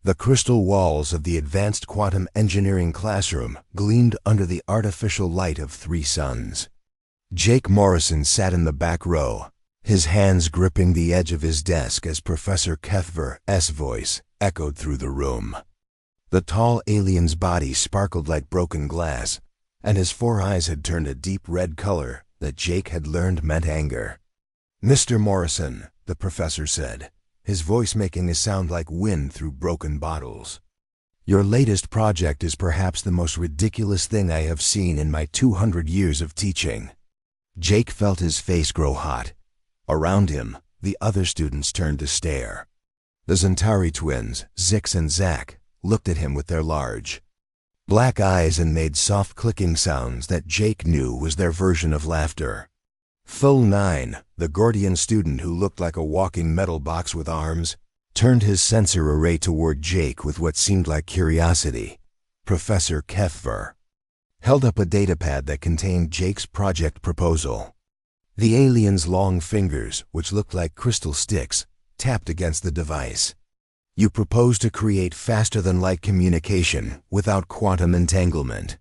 The crystal walls of the advanced quantum engineering classroom gleamed under the artificial light of 3 suns. Jake Morrison sat in the back row, his hands gripping the edge of his desk as Professor Kethver's voice echoed through the room. The tall alien's body sparkled like broken glass, and his 4 eyes had turned a deep red color that Jake had learned meant anger. "Mr. Morrison," the professor said, his voice making a sound like wind through broken bottles. "Your latest project is perhaps the most ridiculous thing I have seen in my 200 years of teaching." Jake felt his face grow hot. Around him, the other students turned to stare. The Zentari twins, Zix and Zach, looked at him with their large black eyes and made soft clicking sounds that Jake knew was their version of laughter. Full 9, the Gordian student who looked like a walking metal box with arms, turned his sensor array toward Jake with what seemed like curiosity. Professor Kethver held up a datapad that contained Jake's project proposal. The alien's long fingers, which looked like crystal sticks, tapped against the device. "You propose to create faster-than-light communication without quantum entanglement.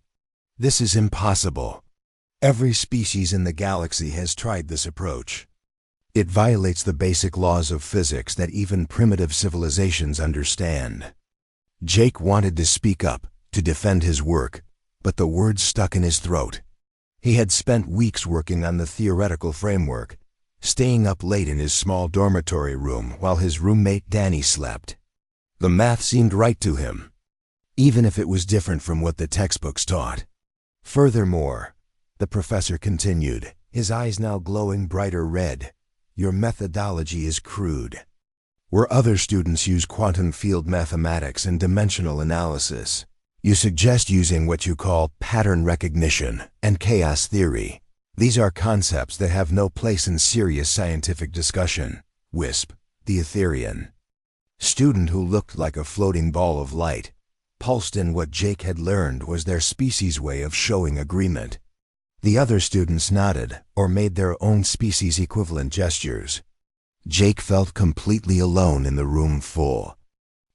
This is impossible. Every species in the galaxy has tried this approach. It violates the basic laws of physics that even primitive civilizations understand." Jake wanted to speak up, to defend his work, but the words stuck in his throat. He had spent weeks working on the theoretical framework, staying up late in his small dormitory room while his roommate Danny slept. The math seemed right to him, even if it was different from what the textbooks taught. "Furthermore," the professor continued, his eyes now glowing brighter red, "your methodology is crude. Where other students use quantum field mathematics and dimensional analysis, you suggest using what you call pattern recognition and chaos theory. These are concepts that have no place in serious scientific discussion." Wisp, the Etherian student who looked like a floating ball of light, pulsed in what Jake had learned was their species' way of showing agreement. The other students nodded or made their own species equivalent gestures. Jake felt completely alone in the room full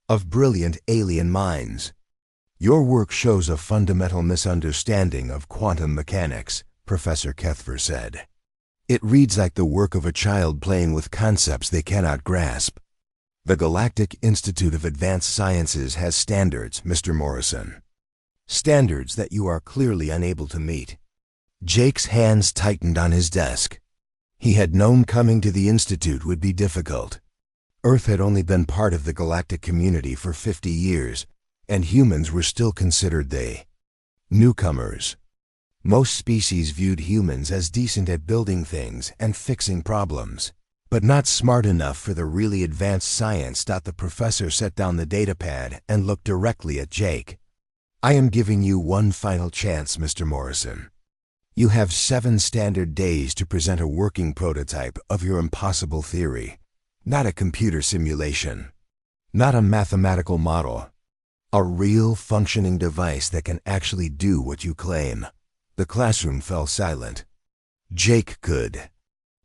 of brilliant alien minds. "Your work shows a fundamental misunderstanding of quantum mechanics," Professor Kethver said. "It reads like the work of a child playing with concepts they cannot grasp. The Galactic Institute of Advanced Sciences has standards, Mr. Morrison. Standards that you are clearly unable to meet." Jake's hands tightened on his desk. He had known coming to the Institute would be difficult. Earth had only been part of the galactic community for 50 years, and humans were still considered the newcomers. Most species viewed humans as decent at building things and fixing problems, but not smart enough for the really advanced science. The professor set down the datapad and looked directly at Jake. "I am giving you one final chance, Mr. Morrison. You have 7 standard days to present a working prototype of your impossible theory. Not a computer simulation, not a mathematical model. A real functioning device that can actually do what you claim." The classroom fell silent. Jake could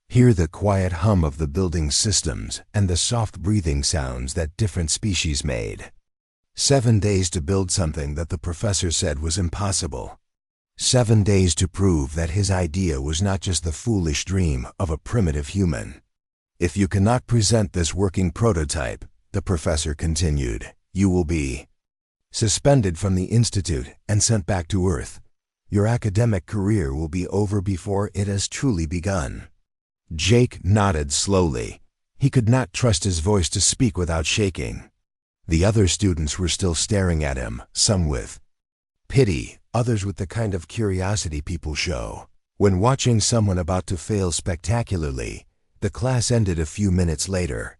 hear the quiet hum of the building systems and the soft breathing sounds that different species made. 7 days to build something that the professor said was impossible. 7 days to prove that his idea was not just the foolish dream of a primitive human. "If you cannot present this working prototype," the professor continued, "you will be suspended from the Institute and sent back to Earth. Your academic career will be over before it has truly begun." Jake nodded slowly. He could not trust his voice to speak without shaking. The other students were still staring at him, some with pity, others with the kind of curiosity people show when watching someone about to fail spectacularly. The class ended a few minutes later.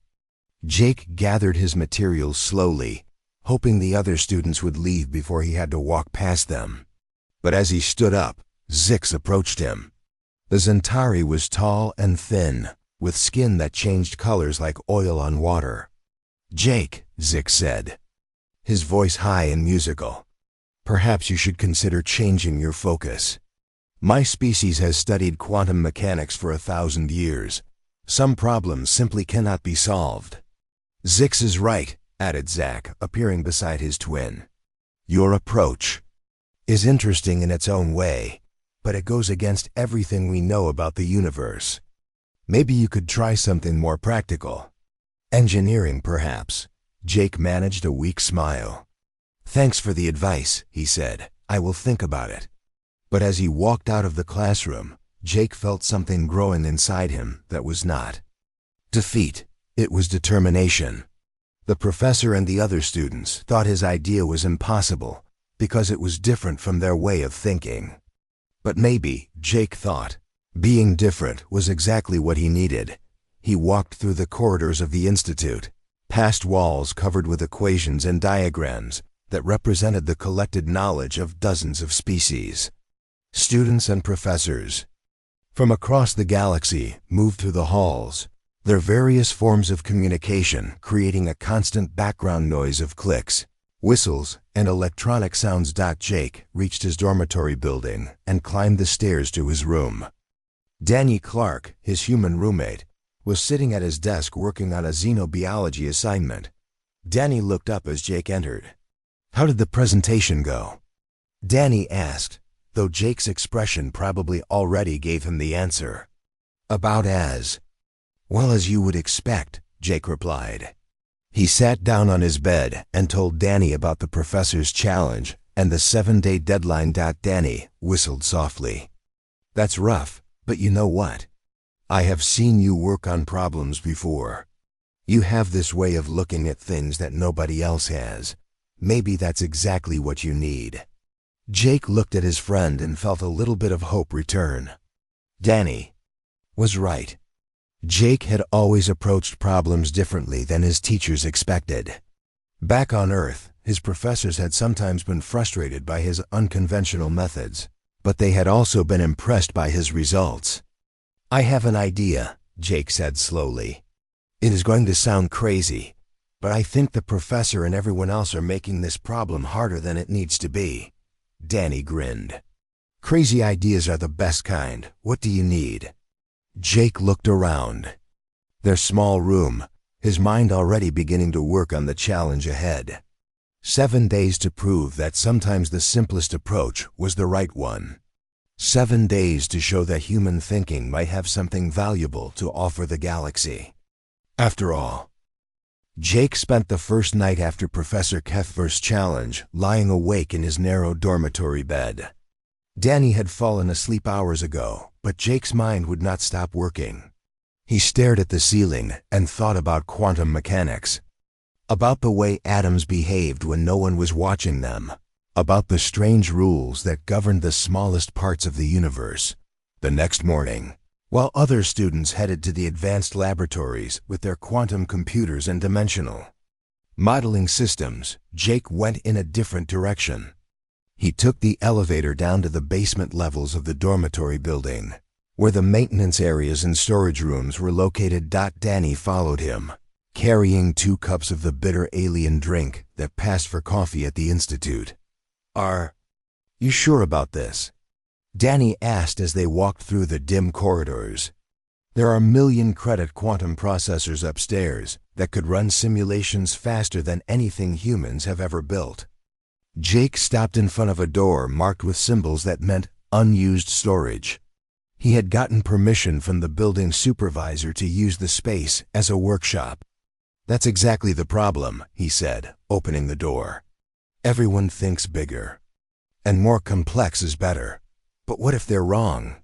Jake gathered his materials slowly, hoping the other students would leave before he had to walk past them. But as he stood up, Zix approached him. The Zentari was tall and thin, with skin that changed colors like oil on water. "Jake," Zix said, his voice high and musical, "perhaps you should consider changing your focus. My species has studied quantum mechanics for 1,000 years. Some problems simply cannot be solved." "Zix is right," added Zack, appearing beside his twin. Your approach is interesting in its own way, but it goes against everything we know about the universe. Maybe you could try something more practical. Engineering, perhaps. Jake managed a weak smile. Thanks for the advice, he said. I will think about it. But as he walked out of the classroom, Jake felt something growing inside him that was not defeat. It was determination. The professor and the other students thought his idea was impossible because it was different from their way of thinking. But maybe, Jake thought, being different was exactly what he needed. He walked through the corridors of the institute, past walls covered with equations and diagrams that represented the collected knowledge of dozens of species. Students and professors from across the galaxy moved through the halls, their various forms of communication creating a constant background noise of clicks, whistles, and electronic sounds. Jake reached his dormitory building and climbed the stairs to his room. Danny Clark, his human roommate, was sitting at his desk working on a xenobiology assignment. Danny looked up as Jake entered. How did the presentation go? Danny asked, though Jake's expression probably already gave him the answer. About as well as you would expect, Jake replied. He sat down on his bed and told Danny about the professor's challenge and the 7-day deadline. Danny whistled softly. That's rough, but you know what? I have seen you work on problems before. You have this way of looking at things that nobody else has. Maybe that's exactly what you need. Jake looked at his friend and felt a little bit of hope return. Danny was right. Jake had always approached problems differently than his teachers expected. Back on Earth, his professors had sometimes been frustrated by his unconventional methods, but they had also been impressed by his results. I have an idea, Jake said slowly. It is going to sound crazy, but I think the professor and everyone else are making this problem harder than it needs to be. Danny grinned. Crazy ideas are the best kind. What do you need? Jake looked around. Their small room, his mind already beginning to work on the challenge ahead. 7 days to prove that sometimes the simplest approach was the right one. 7 days to show that human thinking might have something valuable to offer the galaxy. After all, Jake spent the first night after Professor Kethver's challenge lying awake in his narrow dormitory bed. Danny had fallen asleep hours ago, but Jake's mind would not stop working. He stared at the ceiling and thought about quantum mechanics, about the way atoms behaved when no one was watching them, about the strange rules that governed the smallest parts of the universe. The next morning, while other students headed to the advanced laboratories with their quantum computers and dimensional modeling systems, Jake went in a different direction. He took the elevator down to the basement levels of the dormitory building, where the maintenance areas and storage rooms were located. Danny followed him, carrying 2 cups of the bitter alien drink that passed for coffee at the institute. Are you sure about this? Danny asked as they walked through the dim corridors. There are million-credit quantum processors upstairs that could run simulations faster than anything humans have ever built. Jake stopped in front of a door marked with symbols that meant unused storage. He had gotten permission from the building supervisor to use the space as a workshop. That's exactly the problem, he said, opening the door. Everyone thinks bigger and more complex is better. But what if they're wrong?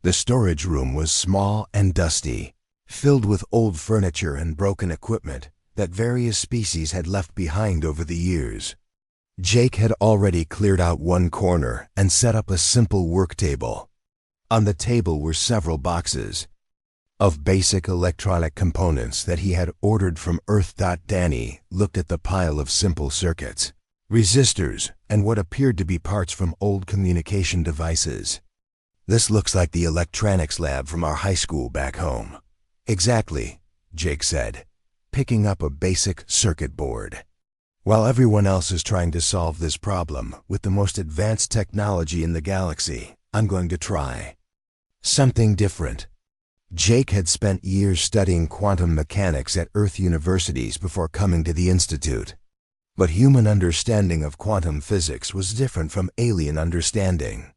The storage room was small and dusty, filled with old furniture and broken equipment that various species had left behind over the years. Jake had already cleared out one corner and set up a simple work table. On the table were several boxes of basic electronic components that he had ordered from Earth. Danny looked at the pile of simple circuits, resistors, and what appeared to be parts from old communication devices. This looks like the electronics lab from our high school back home. Exactly, Jake said, picking up a basic circuit board. While everyone else is trying to solve this problem with the most advanced technology in the galaxy, I'm going to try something different. Jake had spent years studying quantum mechanics at Earth universities before coming to the Institute. But human understanding of quantum physics was different from alien understanding.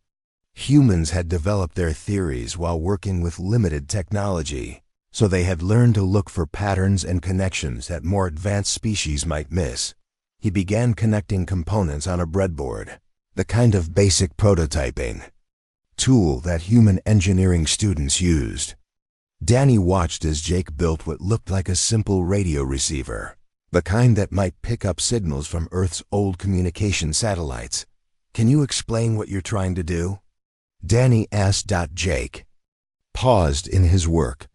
Humans had developed their theories while working with limited technology, so they had learned to look for patterns and connections that more advanced species might miss. He began connecting components on a breadboard, the kind of basic prototyping tool that human engineering students used. Danny watched as Jake built what looked like a simple radio receiver, the kind that might pick up signals from Earth's old communication satellites. "Can you explain what you're trying to do?" Danny asked. Jake paused in his work.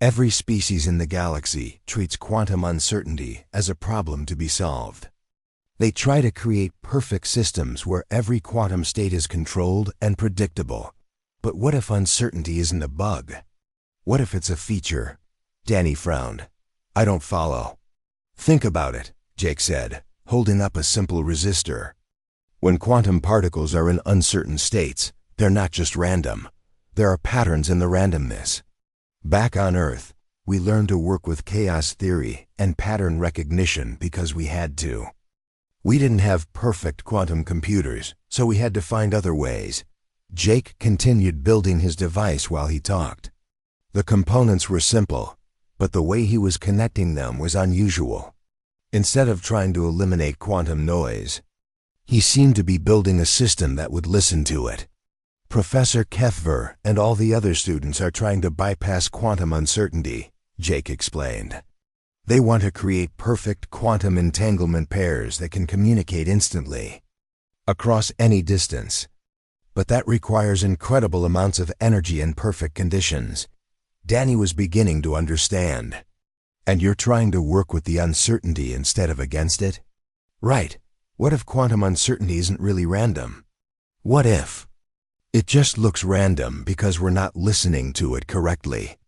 Every species in the galaxy treats quantum uncertainty as a problem to be solved. They try to create perfect systems where every quantum state is controlled and predictable. But what if uncertainty isn't a bug? What if it's a feature? Danny frowned. "I don't follow." "Think about it," Jake said, holding up a simple resistor. When quantum particles are in uncertain states, they're not just random. There are patterns in the randomness. Back on Earth, we learned to work with chaos theory and pattern recognition because we had to. We didn't have perfect quantum computers, so we had to find other ways. Jake continued building his device while he talked. The components were simple, but the way he was connecting them was unusual. Instead of trying to eliminate quantum noise, he seemed to be building a system that would listen to it. "Professor Kefver and all the other students are trying to bypass quantum uncertainty," Jake explained. "They want to create perfect quantum entanglement pairs that can communicate instantly, across any distance. But that requires incredible amounts of energy and perfect conditions." Danny was beginning to understand. "And you're trying to work with the uncertainty instead of against it?" "Right. What if quantum uncertainty isn't really random? What if it just looks random because we're not listening to it correctly?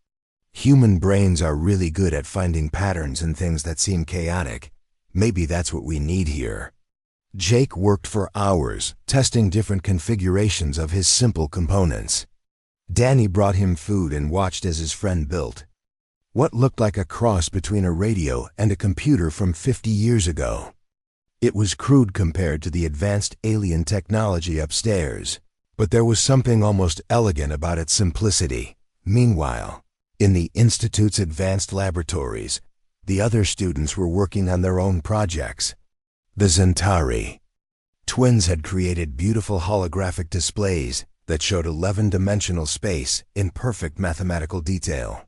Human brains are really good at finding patterns in things that seem chaotic. Maybe that's what we need here." Jake worked for hours, testing different configurations of his simple components. Danny brought him food and watched as his friend built what looked like a cross between a radio and a computer from 50 years ago. It was crude compared to the advanced alien technology upstairs, but there was something almost elegant about its simplicity. Meanwhile, in the Institute's advanced laboratories, the other students were working on their own projects. The Zentari twins had created beautiful holographic displays that showed 11-dimensional space in perfect mathematical detail.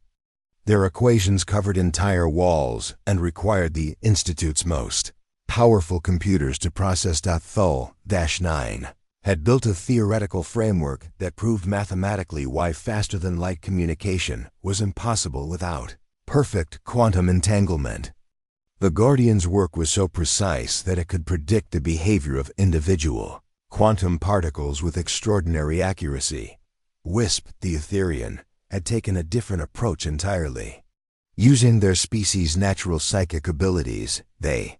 Their equations covered entire walls and required the Institute's most powerful computers to process. Thul-9 had built a theoretical framework that proved mathematically why faster-than-light communication was impossible without perfect quantum entanglement. The Guardian's work was so precise that it could predict the behavior of individual quantum particles with extraordinary accuracy. Wisp, the Etherian, had taken a different approach entirely. Using their species' natural psychic abilities, they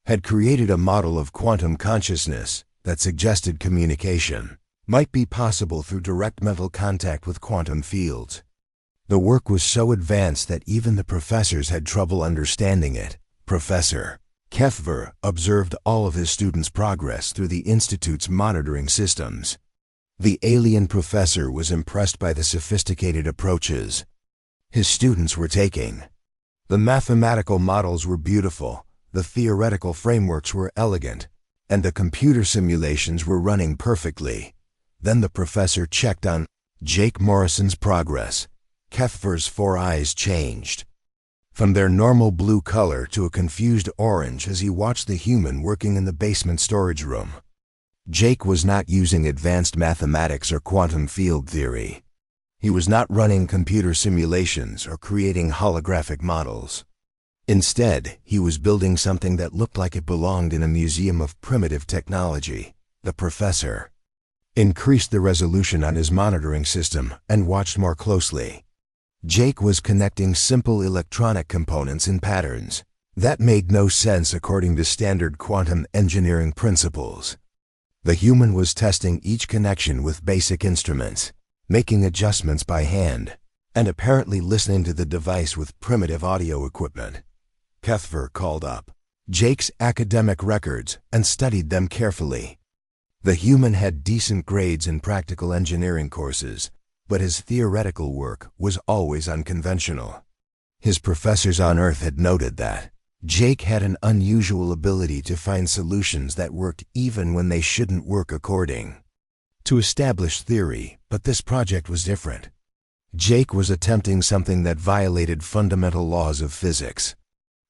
had created a model of quantum consciousness that suggested communication might be possible through direct mental contact with quantum fields. The work was so advanced that even the professors had trouble understanding it. Professor Kefver observed all of his students' progress through the Institute's monitoring systems. The alien professor was impressed by the sophisticated approaches his students were taking. The mathematical models were beautiful, the theoretical frameworks were elegant, and the computer simulations were running perfectly. Then the professor checked on Jake Morrison's progress. Kefver's 4 eyes changed from their normal blue color to a confused orange as he watched the human working in the basement storage room. Jake was not using advanced mathematics or quantum field theory. He was not running computer simulations or creating holographic models. Instead, he was building something that looked like it belonged in a museum of primitive technology. The professor increased the resolution on his monitoring system and watched more closely. Jake was connecting simple electronic components in patterns that made no sense according to standard quantum engineering principles. The human was testing each connection with basic instruments, making adjustments by hand. and apparently listening to the device with primitive audio equipment. Cuthbert called up Jake's academic records and studied them carefully. The human had decent grades in practical engineering courses, but his theoretical work was always unconventional. His professors on Earth had noted that Jake had an unusual ability to find solutions that worked even when they shouldn't work according to established theory, but this project was different. Jake was attempting something that violated fundamental laws of physics.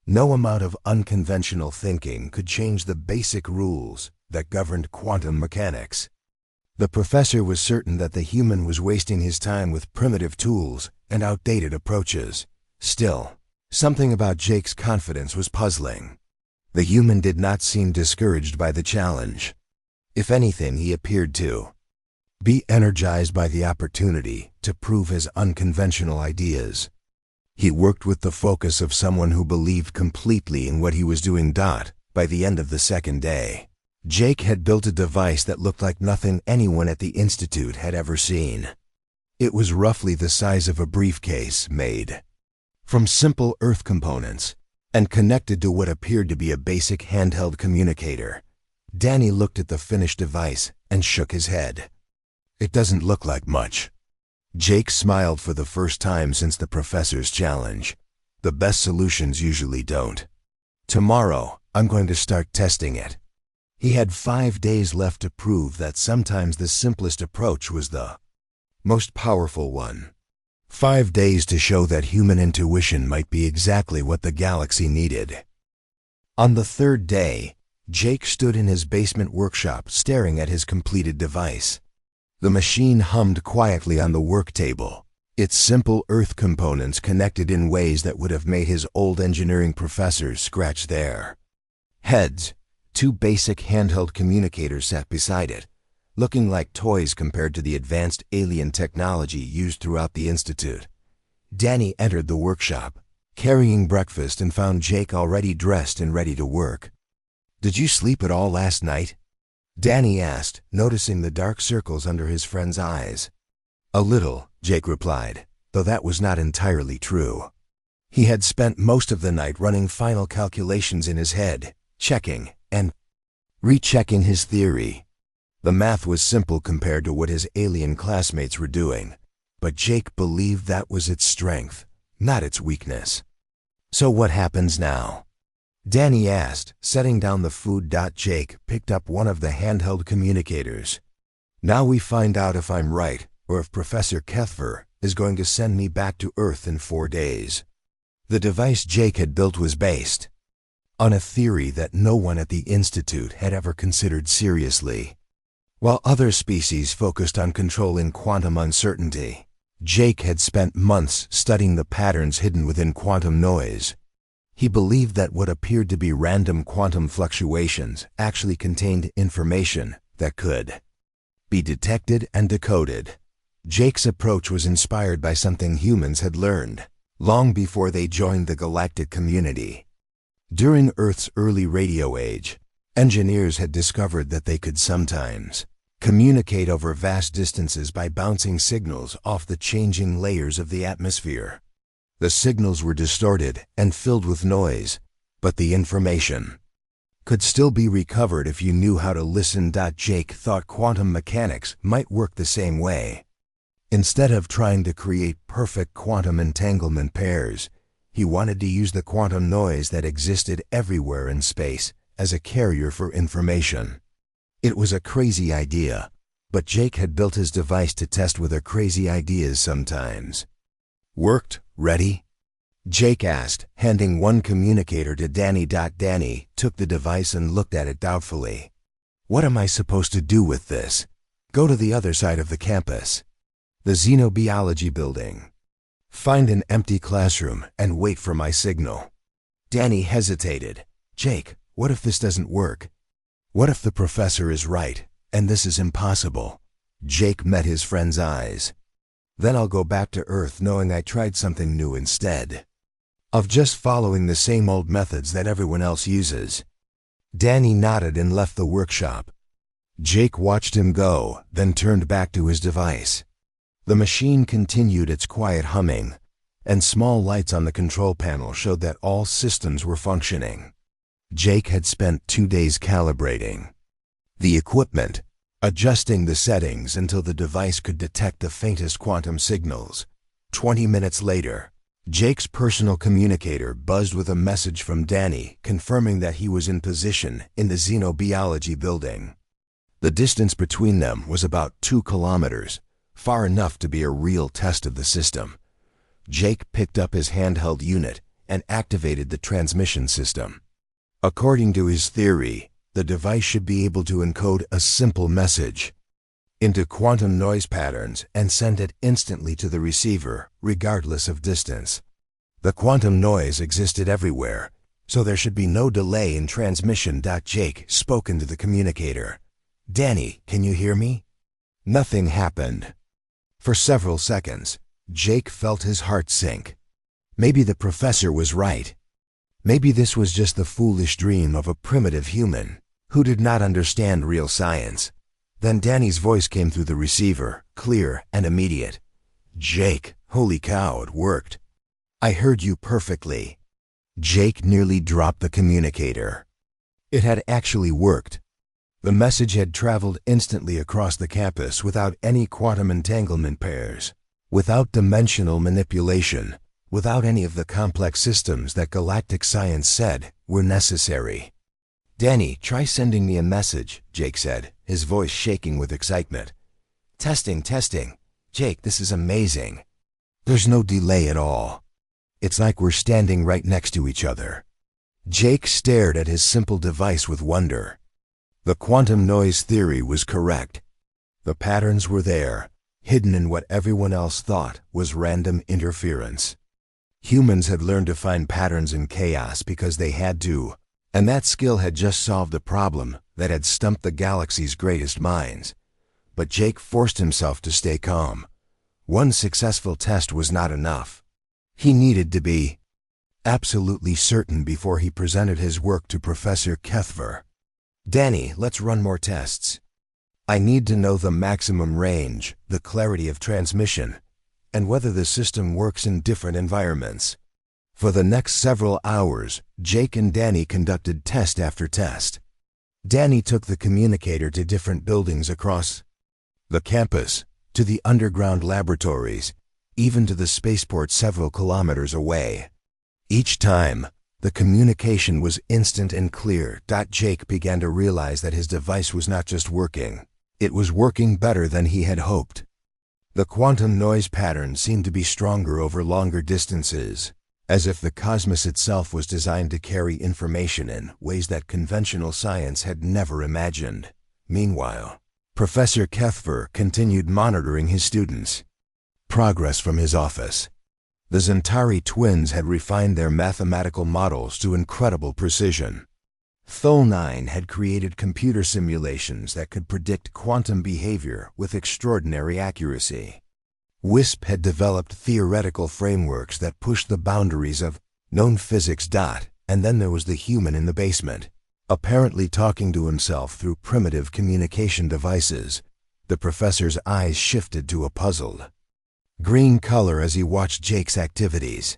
No amount of unconventional thinking could change the basic rules that governed quantum mechanics. The professor was certain that the human was wasting his time with primitive tools and outdated approaches. Still, something about Jake's confidence was puzzling. The human did not seem discouraged by the challenge. If anything, he appeared to be energized by the opportunity to prove his unconventional ideas. He worked with the focus of someone who believed completely in what he was doing. By the end of the second day, Jake had built a device that looked like nothing anyone at the Institute had ever seen. It was roughly the size of a briefcase, made from simple Earth components and connected to what appeared to be a basic handheld communicator. Danny looked at the finished device and shook his head. "It doesn't look like much." Jake smiled for the first time since the professor's challenge. The best solutions usually don't. "Tomorrow, I'm going to start testing it." He had 5 days left to prove that sometimes the simplest approach was the most powerful one. 5 days to show that human intuition might be exactly what the galaxy needed. On the third day, Jake stood in his basement workshop staring at his completed device. The machine hummed quietly on the work table, its simple Earth components connected in ways that would have made his old engineering professors scratch their heads. 2 basic handheld communicators sat beside it, looking like toys compared to the advanced alien technology used throughout the Institute. Danny entered the workshop, carrying breakfast, and found Jake already dressed and ready to work. "Did you sleep at all last night?" Danny asked, noticing the dark circles under his friend's eyes. "A little," Jake replied, though that was not entirely true. He had spent most of the night running final calculations in his head, checking and rechecking his theory. The math was simple compared to what his alien classmates were doing, but Jake believed that was its strength, not its weakness. "So what happens now?" Danny asked, setting down the food. Jake picked up one of the handheld communicators. "Now we find out if I'm right, or if Professor Cuthbert is going to send me back to Earth in 4 days. The device Jake had built was based on a theory that no one at the Institute had ever considered seriously. While other species focused on controlling quantum uncertainty, Jake had spent months studying the patterns hidden within quantum noise. He believed that what appeared to be random quantum fluctuations actually contained information that could be detected and decoded. Jake's approach was inspired by something humans had learned long before they joined the galactic community. During Earth's early radio age, engineers had discovered that they could sometimes communicate over vast distances by bouncing signals off the changing layers of the atmosphere. The signals were distorted and filled with noise, but the information could still be recovered if you knew how to listen. Jake thought quantum mechanics might work the same way. Instead of trying to create perfect quantum entanglement pairs, he wanted to use the quantum noise that existed everywhere in space as a carrier for information. It was a crazy idea, but Jake had built his device to test whether crazy ideas sometimes worked. "Ready?" Jake asked, handing one communicator to Danny. Danny took the device and looked at it doubtfully. "What am I supposed to do with this?" "Go to the other side of the campus, the xenobiology building. Find an empty classroom and wait for my signal." Danny hesitated. "Jake, what if this doesn't work? What if the professor is right and this is impossible?" Jake met his friend's eyes. "Then I'll go back to Earth knowing I tried something new instead of just following the same old methods that everyone else uses." Danny nodded and left the workshop. Jake watched him go, then turned back to his device. The machine continued its quiet humming, and small lights on the control panel showed that all systems were functioning. Jake had spent 2 days calibrating the equipment, adjusting the settings until the device could detect the faintest quantum signals. 20 minutes later, Jake's personal communicator buzzed with a message from Danny confirming that he was in position in the xenobiology building. The distance between them was about 2 kilometers, far enough to be a real test of the system. Jake picked up his handheld unit and activated the transmission system. According to his theory, the device should be able to encode a simple message into quantum noise patterns and send it instantly to the receiver, regardless of distance. The quantum noise existed everywhere, so there should be no delay in transmission. Jake spoke into the communicator. "Danny, can you hear me?" Nothing happened. For several seconds, Jake felt his heart sink. Maybe the professor was right. Maybe this was just the foolish dream of a primitive human who did not understand real science. Then Danny's voice came through the receiver, clear and immediate. "Jake, holy cow, it worked. I heard you perfectly." Jake nearly dropped the communicator. It had actually worked. The message had traveled instantly across the campus without any quantum entanglement pairs, without dimensional manipulation, without any of the complex systems that galactic science said were necessary. "Danny, try sending me a message," Jake said, his voice shaking with excitement. Testing. Jake, this is amazing. There's no delay at all. It's like we're standing right next to each other." Jake stared at his simple device with wonder. The quantum noise theory was correct. The patterns were there, hidden in what everyone else thought was random interference. Humans had learned to find patterns in chaos because they had to, and that skill had just solved a problem that had stumped the galaxy's greatest minds. But Jake forced himself to stay calm. One successful test was not enough. He needed to be absolutely certain before he presented his work to Professor Kethver. "Danny, let's run more tests. I need to know the maximum range, the clarity of transmission, and whether the system works in different environments." For the next several hours, Jake and Danny conducted test after test. Danny took the communicator to different buildings across the campus, to the underground laboratories, even to the spaceport several kilometers away. Each time, the communication was instant and clear. Jake began to realize that his device was not just working, it was working better than he had hoped. The quantum noise patterns seemed to be stronger over longer distances, as if the cosmos itself was designed to carry information in ways that conventional science had never imagined. Meanwhile, Professor Kethver continued monitoring his students. Progress from his office. The Zentari twins had refined their mathematical models to incredible precision. Thol-9 had created computer simulations that could predict quantum behavior with extraordinary accuracy. WISP had developed theoretical frameworks that pushed the boundaries of known physics. And then there was the human in the basement, apparently talking to himself through primitive communication devices. The professor's eyes shifted to a puzzled green color as he watched Jake's activities.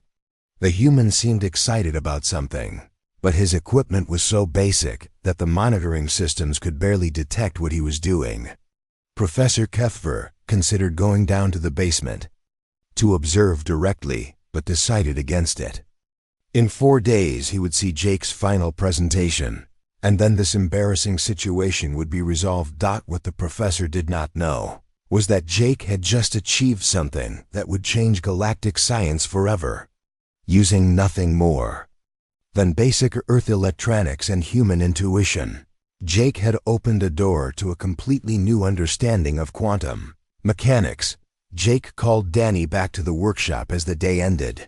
The human seemed excited about something, but his equipment was so basic that the monitoring systems could barely detect what he was doing. Professor Kethver considered going down to the basement to observe directly, but decided against it. In 4 days he would see Jake's final presentation, and then this embarrassing situation would be resolved. What the professor did not know was that Jake had just achieved something that would change galactic science forever, using nothing more than basic Earth electronics and human intuition. Jake had opened a door to a completely new understanding of quantum mechanics. Jake called Danny back to the workshop as the day ended.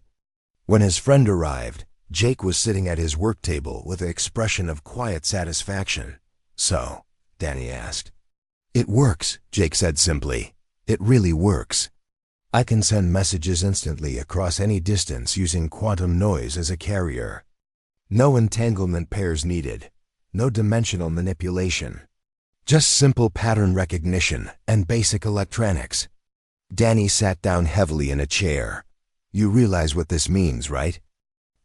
When his friend arrived, Jake was sitting at his work table with an expression of quiet satisfaction. "So," Danny asked. "It works," Jake said simply. "It really works. I can send messages instantly across any distance using quantum noise as a carrier. No entanglement pairs needed, no dimensional manipulation. Just simple pattern recognition and basic electronics." Danny sat down heavily in a chair. You realize what this means, right?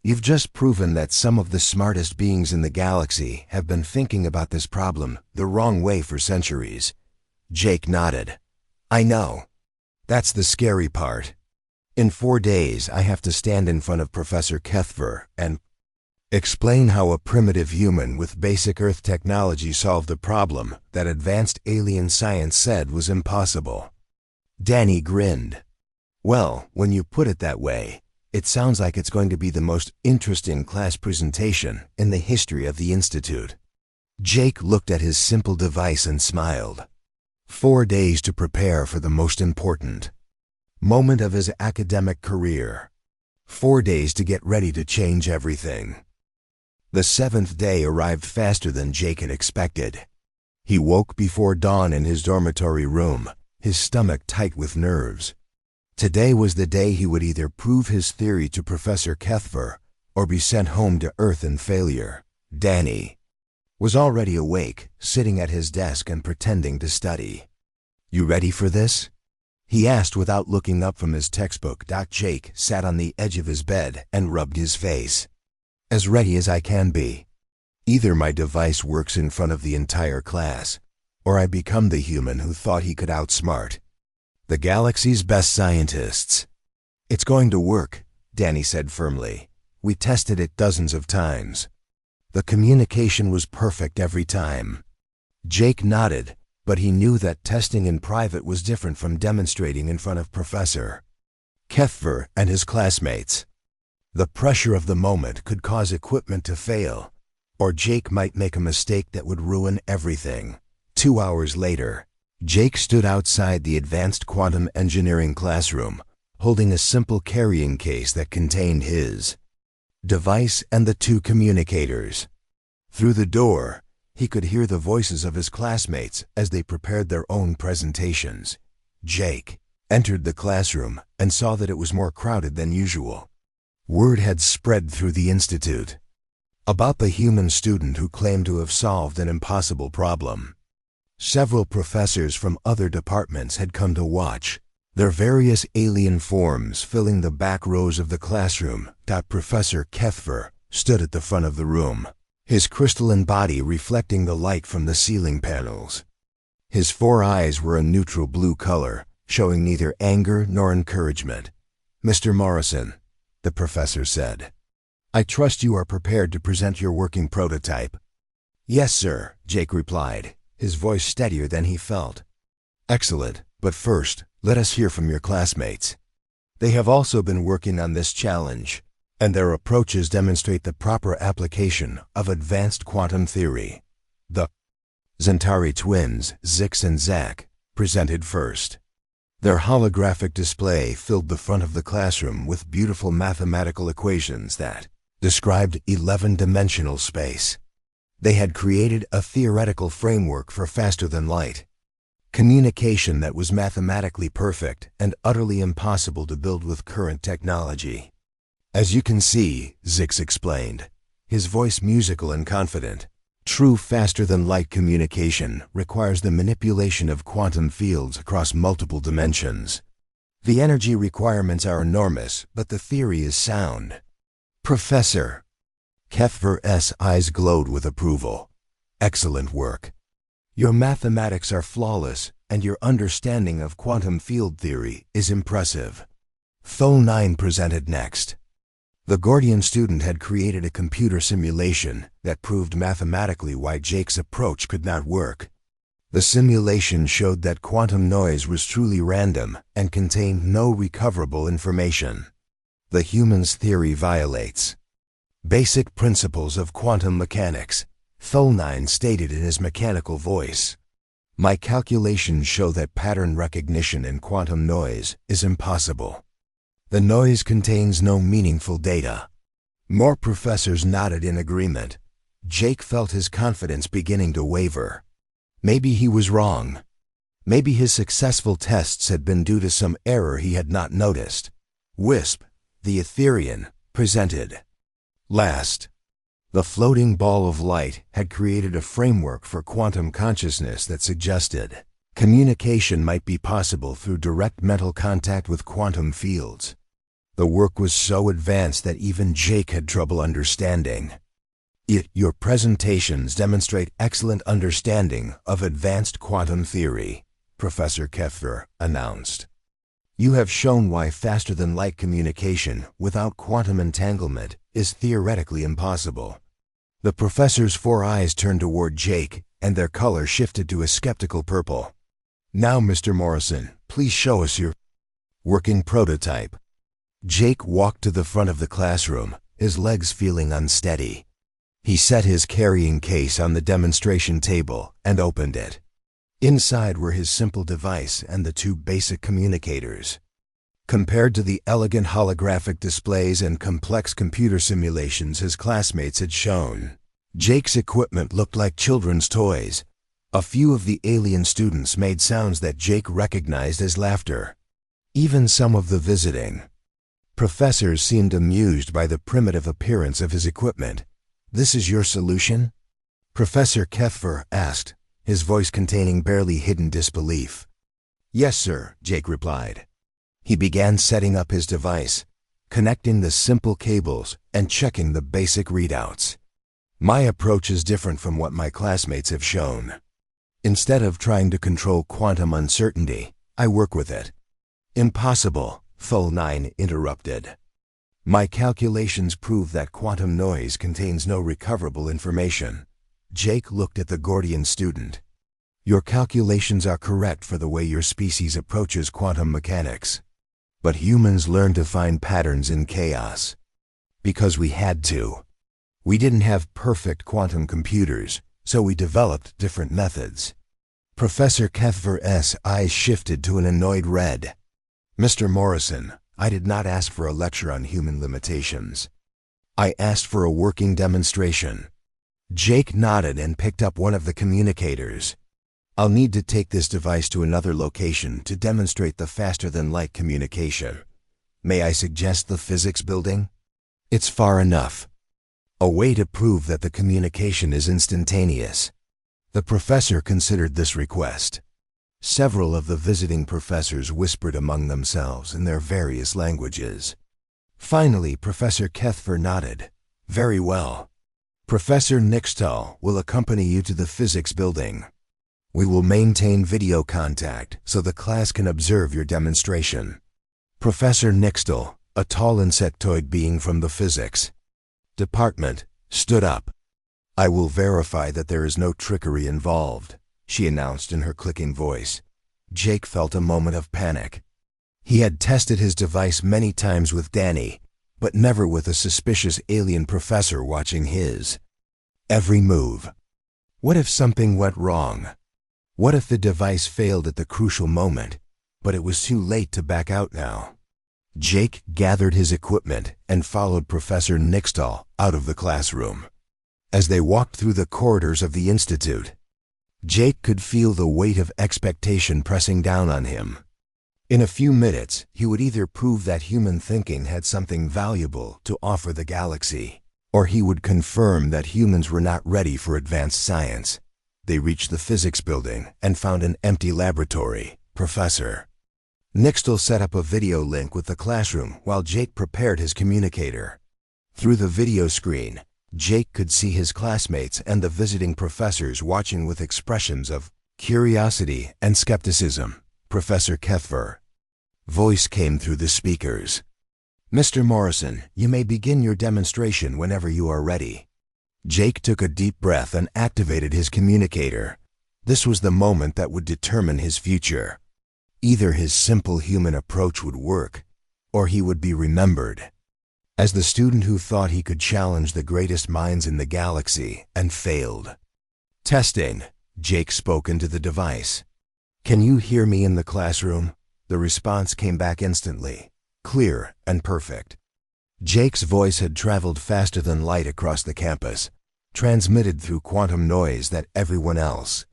You've just proven that some of the smartest beings in the galaxy have been thinking about this problem the wrong way for centuries. Jake nodded. I know. That's the scary part. In 4 days, I have to stand in front of Professor Kethver and explain how a primitive human with basic Earth technology solved a problem that advanced alien science said was impossible. Danny grinned. Well, when you put it that way, it sounds like it's going to be the most interesting class presentation in the history of the Institute. Jake looked at his simple device and smiled. 4 days to prepare for the most important moment of his academic career. 4 days to get ready to change everything. The 7th day arrived faster than Jake had expected. He woke before dawn in his dormitory room, his stomach tight with nerves. Today was the day he would either prove his theory to Professor Kethver or be sent home to Earth in failure. Danny was already awake, sitting at his desk and pretending to study. You ready for this? He asked without looking up from his textbook. Jake sat on the edge of his bed and rubbed his face. As ready as I can be. Either my device works in front of the entire class, or I become the human who thought he could outsmart the galaxy's best scientists. It's going to work, Danny said firmly. We tested it dozens of times. The communication was perfect every time. Jake nodded, but he knew that testing in private was different from demonstrating in front of Professor Kethver and his classmates. The pressure of the moment could cause equipment to fail, or Jake might make a mistake that would ruin everything. 2 hours later, Jake stood outside the advanced quantum engineering classroom, holding a simple carrying case that contained his device and the 2 communicators. Through the door, he could hear the voices of his classmates as they prepared their own presentations. Jake entered the classroom and saw that it was more crowded than usual. Word had spread through the institute about the human student who claimed to have solved an impossible problem. Several professors from other departments had come to watch, their various alien forms filling the back rows of the classroom. Professor Kethver stood at the front of the room, his crystalline body reflecting the light from the ceiling panels. His 4 eyes were a neutral blue color, showing neither anger nor encouragement. Mr. Morrison, the professor said, I trust you are prepared to present your working prototype. Yes, sir, Jake replied, his voice steadier than he felt. Excellent, but first, let us hear from your classmates. They have also been working on this challenge, and their approaches demonstrate the proper application of advanced quantum theory. The Zentari twins, Zix and Zach, presented first. Their holographic display filled the front of the classroom with beautiful mathematical equations that described 11-dimensional space. They had created a theoretical framework for faster-than-light communication that was mathematically perfect and utterly impossible to build with current technology. As you can see, Zix explained, his voice musical and confident, true faster-than-light communication requires the manipulation of quantum fields across multiple dimensions. The energy requirements are enormous, but the theory is sound. Professor Kethver's eyes glowed with approval. Excellent work. Your mathematics are flawless, and your understanding of quantum field theory is impressive. Thol 9 presented next. The Gordian student had created a computer simulation that proved mathematically why Jake's approach could not work. The simulation showed that quantum noise was truly random and contained no recoverable information. The human's theory violates basic principles of quantum mechanics, Thol 9 stated in his mechanical voice. My calculations show that pattern recognition in quantum noise is impossible. The noise contains no meaningful data. More professors nodded in agreement. Jake felt his confidence beginning to waver. Maybe he was wrong. Maybe his successful tests had been due to some error he had not noticed. Wisp, the Etherean, presented last. The floating ball of light had created a framework for quantum consciousness that suggested Communication might be possible through direct mental contact with quantum fields. The work was so advanced that even Jake had trouble understanding. Your presentations demonstrate excellent understanding of advanced quantum theory, Professor Keffer announced. You have shown why faster-than-light communication without quantum entanglement is theoretically impossible. The professor's four eyes turned toward Jake, and their color shifted to a skeptical purple. Now, Mr. Morrison, please show us your working prototype. Jake walked to the front of the classroom, his legs feeling unsteady. He set his carrying case on the demonstration table and opened it. Inside were his simple device and the two basic communicators. Compared to the elegant holographic displays and complex computer simulations his classmates had shown, Jake's equipment looked like children's toys. A few of the alien students made sounds that Jake recognized as laughter. Even some of the visiting professors seemed amused by the primitive appearance of his equipment. "This is your solution?" Professor Keffer asked, his voice containing barely hidden disbelief. "Yes, sir," Jake replied. He began setting up his device, connecting the simple cables and checking the basic readouts. "My approach is different from what my classmates have shown. Instead of trying to control quantum uncertainty, I work with it." "Impossible," Thul-9 interrupted. "My calculations prove that quantum noise contains no recoverable information." Jake looked at the Gordian student. "Your calculations are correct for the way your species approaches quantum mechanics. But humans learn to find patterns in chaos. Because we had to. We didn't have perfect quantum computers, so we developed different methods." Professor Keffer's eyes shifted to an annoyed red. "Mr. Morrison, I did not ask for a lecture on human limitations. I asked for a working demonstration." Jake nodded and picked up one of the communicators. "I'll need to take this device to another location to demonstrate the faster-than-light communication. May I suggest the physics building? It's far enough. A way to prove that the communication is instantaneous." The professor considered this request. Several of the visiting professors whispered among themselves in their various languages. Finally, Professor Keffer nodded. "Very well. Professor Nixtal will accompany you to the physics building. We will maintain video contact so the class can observe your demonstration." Professor Nixtal, a tall insectoid being from the physics department, stood up. "I will verify that there is no trickery involved," she announced in her clicking voice. Jake felt a moment of panic. He had tested his device many times with Danny, but never with a suspicious alien professor watching his every move. What if something went wrong? What if the device failed at the crucial moment, but it was too late to back out now? Jake gathered his equipment and followed Professor Nixtal out of the classroom. As they walked through the corridors of the institute, Jake could feel the weight of expectation pressing down on him. In a few minutes, he would either prove that human thinking had something valuable to offer the galaxy, or he would confirm that humans were not ready for advanced science. They reached the physics building and found an empty laboratory. Professor Nixtal set up a video link with the classroom while Jake prepared his communicator. Through the video screen, Jake could see his classmates and the visiting professors watching with expressions of curiosity and skepticism. Professor Keffer voice came through the speakers. "Mr. Morrison, you may begin your demonstration whenever you are ready." Jake took a deep breath and activated his communicator. This was the moment that would determine his future. Either his simple human approach would work, or he would be remembered as the student who thought he could challenge the greatest minds in the galaxy and failed. "Testing," Jake spoke into the device. "Can you hear me in the classroom?" The response came back instantly, clear and perfect. Jake's voice had traveled faster than light across the campus, transmitted through quantum noise that everyone else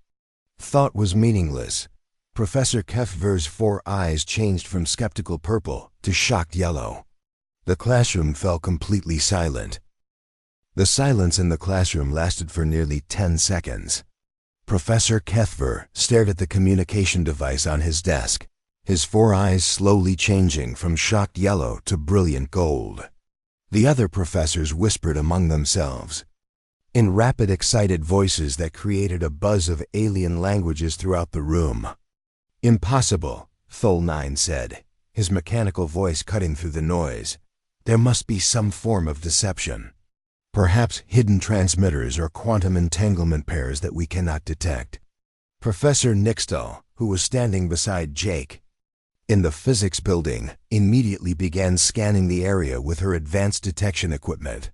thought was meaningless. Professor Keffer's four eyes changed from skeptical purple to shocked yellow. The classroom fell completely silent. The silence in the classroom lasted for nearly 10 seconds. Professor Kethver stared at the communication device on his desk, his four eyes slowly changing from shocked yellow to brilliant gold. The other professors whispered among themselves, in rapid, excited voices that created a buzz of alien languages throughout the room. "Impossible," Thol9 said, his mechanical voice cutting through the noise. "There must be some form of deception. Perhaps hidden transmitters or quantum entanglement pairs that we cannot detect." Professor Nixtal, who was standing beside Jake in the physics building, immediately began scanning the area with her advanced detection equipment.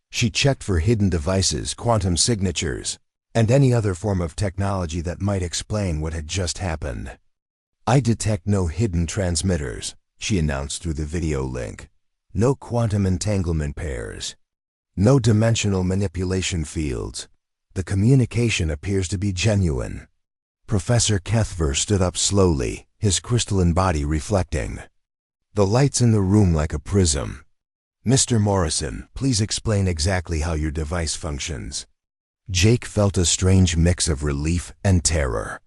She checked for hidden devices, quantum signatures, and any other form of technology that might explain what had just happened. "I detect no hidden transmitters," she announced through the video link. "No quantum entanglement pairs. No dimensional manipulation fields. The communication appears to be genuine." Professor Kethver stood up slowly, his crystalline body reflecting the lights in the room like a prism. "Mr. Morrison, please explain exactly how your device functions." Jake felt a strange mix of relief and terror.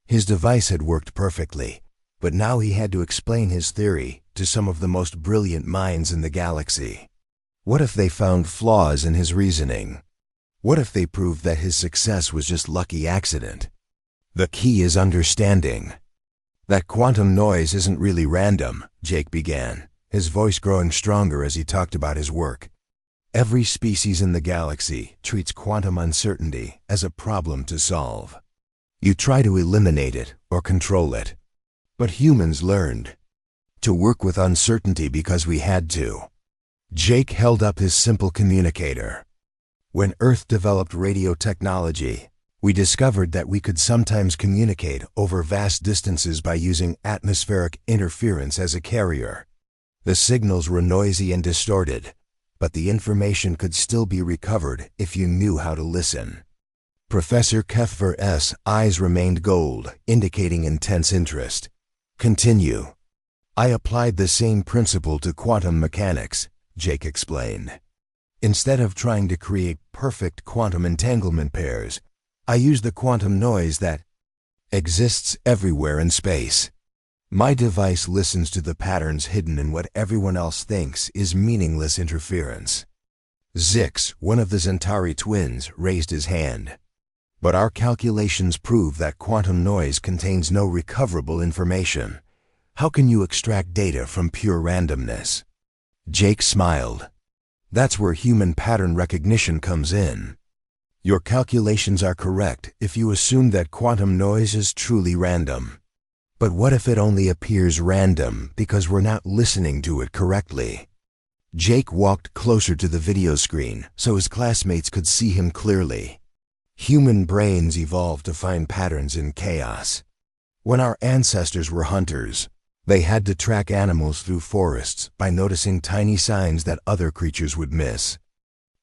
His device had worked perfectly, but now he had to explain his theory to some of the most brilliant minds in the galaxy. What if they found flaws in his reasoning? What if they proved that his success was just lucky accident? "The key is understanding that quantum noise isn't really random," Jake began, his voice growing stronger as he talked about his work. "Every species in the galaxy treats quantum uncertainty as a problem to solve. You try to eliminate it or control it. But humans learned to work with uncertainty because we had to." Jake held up his simple communicator. "When Earth developed radio technology, we discovered that we could sometimes communicate over vast distances by using atmospheric interference as a carrier. The signals were noisy and distorted, but the information could still be recovered if you knew how to listen." Professor Kethver's eyes remained gold, indicating intense interest. "Continue." "I applied the same principle to quantum mechanics," Jake explained. "Instead of trying to create perfect quantum entanglement pairs, I used the quantum noise that exists everywhere in space. My device listens to the patterns hidden in what everyone else thinks is meaningless interference." Zix, one of the Zentari twins, raised his hand. "But our calculations prove that quantum noise contains no recoverable information. How can you extract data from pure randomness?" Jake smiled. "That's where human pattern recognition comes in. Your calculations are correct if you assume that quantum noise is truly random. But what if it only appears random because we're not listening to it correctly?" Jake walked closer to the video screen so his classmates could see him clearly. Human brains evolved to find patterns in chaos. When our ancestors were hunters, they had to track animals through forests by noticing tiny signs that other creatures would miss.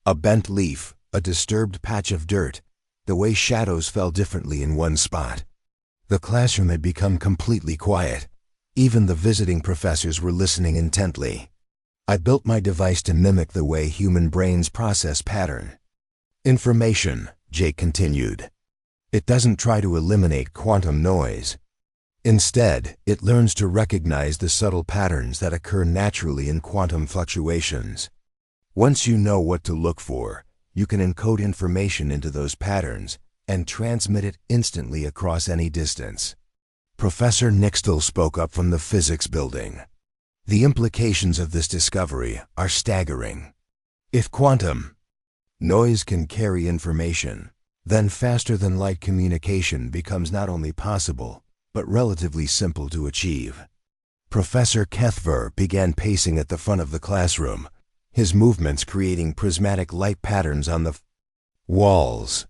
A bent leaf, a disturbed patch of dirt, the way shadows fell differently in one spot. The classroom had become completely quiet. Even the visiting professors were listening intently. "I built my device to mimic the way human brains process pattern information," Jake continued. "It doesn't try to eliminate quantum noise. Instead, it learns to recognize the subtle patterns that occur naturally in quantum fluctuations. Once you know what to look for, you can encode information into those patterns and transmit it instantly across any distance." Professor Nixtal spoke up from the physics building. "The implications of this discovery are staggering. If quantum noise can carry information, then faster-than-light communication becomes not only possible, but relatively simple to achieve." Professor Kethver began pacing at the front of the classroom, his movements creating prismatic light patterns on the walls.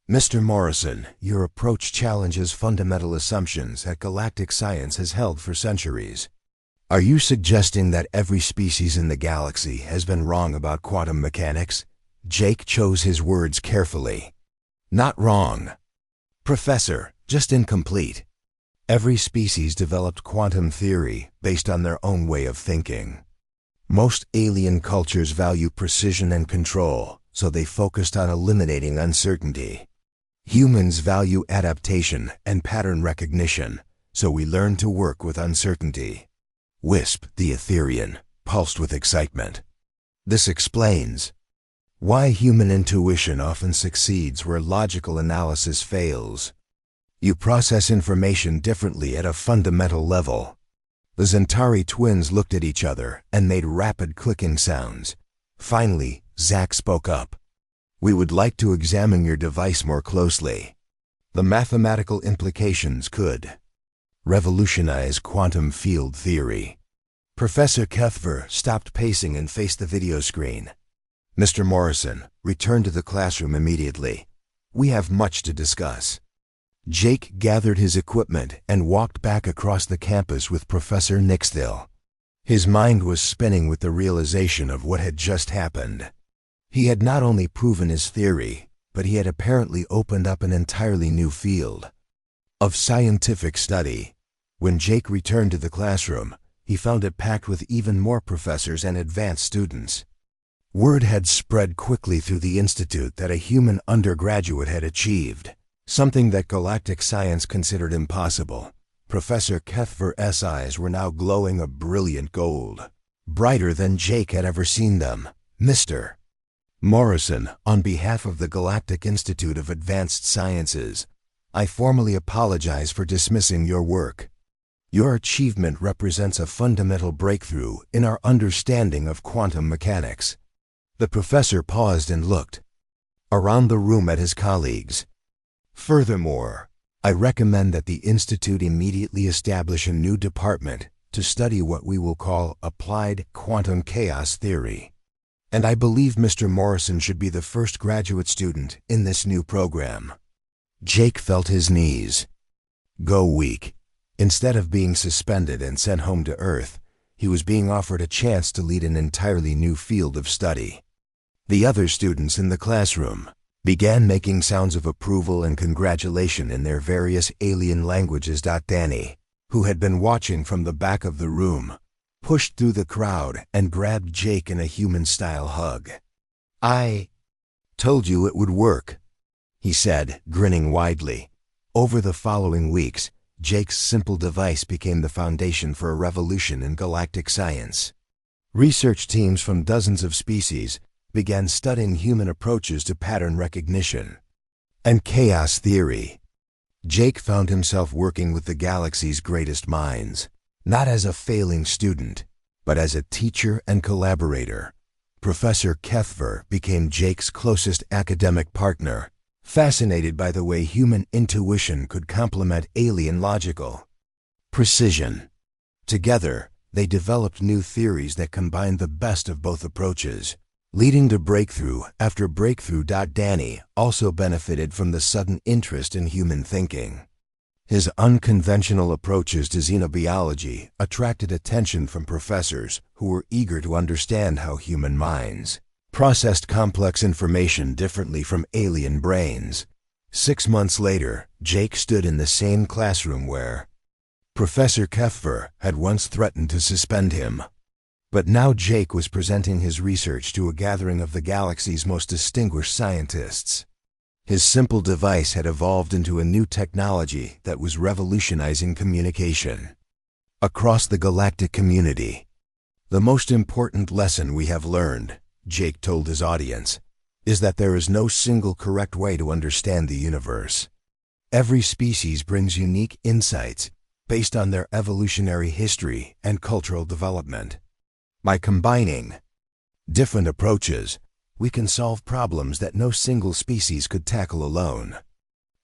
"Mr. Morrison, your approach challenges fundamental assumptions that galactic science has held for centuries. Are you suggesting that every species in the galaxy has been wrong about quantum mechanics?" Jake chose his words carefully. "Not wrong, Professor, just incomplete. Every species developed quantum theory based on their own way of thinking. Most alien cultures value precision and control, so they focused on eliminating uncertainty. Humans value adaptation and pattern recognition, so we learn to work with uncertainty. Wisp, the Etherian, pulsed with excitement. This explains why human intuition often succeeds where logical analysis fails. You process information differently at a fundamental level. The Zentari twins looked at each other and made rapid clicking sounds. Finally, Zack spoke up. "We would like to examine your device more closely. The mathematical implications could revolutionize quantum field theory." Professor Kethver stopped pacing and faced the video screen. "Mr. Morrison, return to the classroom immediately. We have much to discuss." Jake gathered his equipment and walked back across the campus with Professor Nixthil. His mind was spinning with the realization of what had just happened. He had not only proven his theory, but he had apparently opened up an entirely new field of scientific study. When Jake returned to the classroom, he found it packed with even more professors and advanced students. Word had spread quickly through the institute that a human undergraduate had achieved something that galactic science considered impossible. Professor Kethver's eyes were now glowing a brilliant gold, brighter than Jake had ever seen them. "Mr. Morrison, on behalf of the Galactic Institute of Advanced Sciences, I formally apologize for dismissing your work. Your achievement represents a fundamental breakthrough in our understanding of quantum mechanics." The professor paused and looked around the room at his colleagues. "Furthermore, I recommend that the Institute immediately establish a new department to study what we will call applied quantum chaos theory. And I believe Mr. Morrison should be the first graduate student in this new program." Jake felt his knees go weak. Instead of being suspended and sent home to Earth, he was being offered a chance to lead an entirely new field of study. The other students in the classroom began making sounds of approval and congratulation in their various alien languages. Danny, who had been watching from the back of the room, pushed through the crowd and grabbed Jake in a human-style hug. "I told you it would work," he said, grinning widely. Over the following weeks, Jake's simple device became the foundation for a revolution in galactic science. Research teams from dozens of species began studying human approaches to pattern recognition and chaos theory. Jake found himself working with the galaxy's greatest minds, not as a failing student, but as a teacher and collaborator. Professor Kethver became Jake's closest academic partner, fascinated by the way human intuition could complement alien logical precision. Together, they developed new theories that combined the best of both approaches, leading to breakthrough after breakthrough. Danny also benefited from the sudden interest in human thinking. His unconventional approaches to xenobiology attracted attention from professors who were eager to understand how human minds processed complex information differently from alien brains. 6 months later, Jake stood in the same classroom where Professor Kethver had once threatened to suspend him. But now Jake was presenting his research to a gathering of the galaxy's most distinguished scientists. His simple device had evolved into a new technology that was revolutionizing communication across the galactic community. "The most important lesson we have learned," Jake told his audience, "is that there is no single correct way to understand the universe. Every species brings unique insights based on their evolutionary history and cultural development. By combining different approaches, we can solve problems that no single species could tackle alone."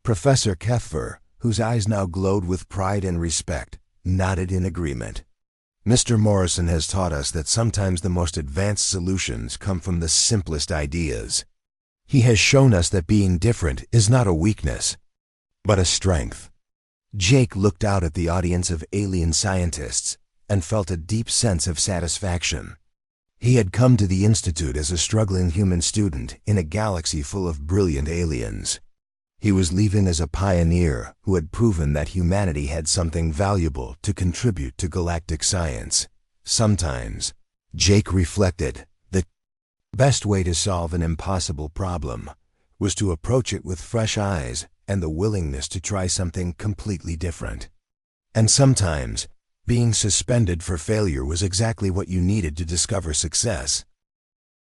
Professor Kethver, whose eyes now glowed with pride and respect, nodded in agreement. "Mr. Morrison has taught us that sometimes the most advanced solutions come from the simplest ideas. He has shown us that being different is not a weakness, but a strength." Jake looked out at the audience of alien scientists and felt a deep sense of satisfaction. He had come to the Institute as a struggling human student in a galaxy full of brilliant aliens. He was leaving as a pioneer who had proven that humanity had something valuable to contribute to galactic science. Sometimes, Jake reflected, the best way to solve an impossible problem was to approach it with fresh eyes and the willingness to try something completely different. And sometimes, being suspended for failure was exactly what you needed to discover success.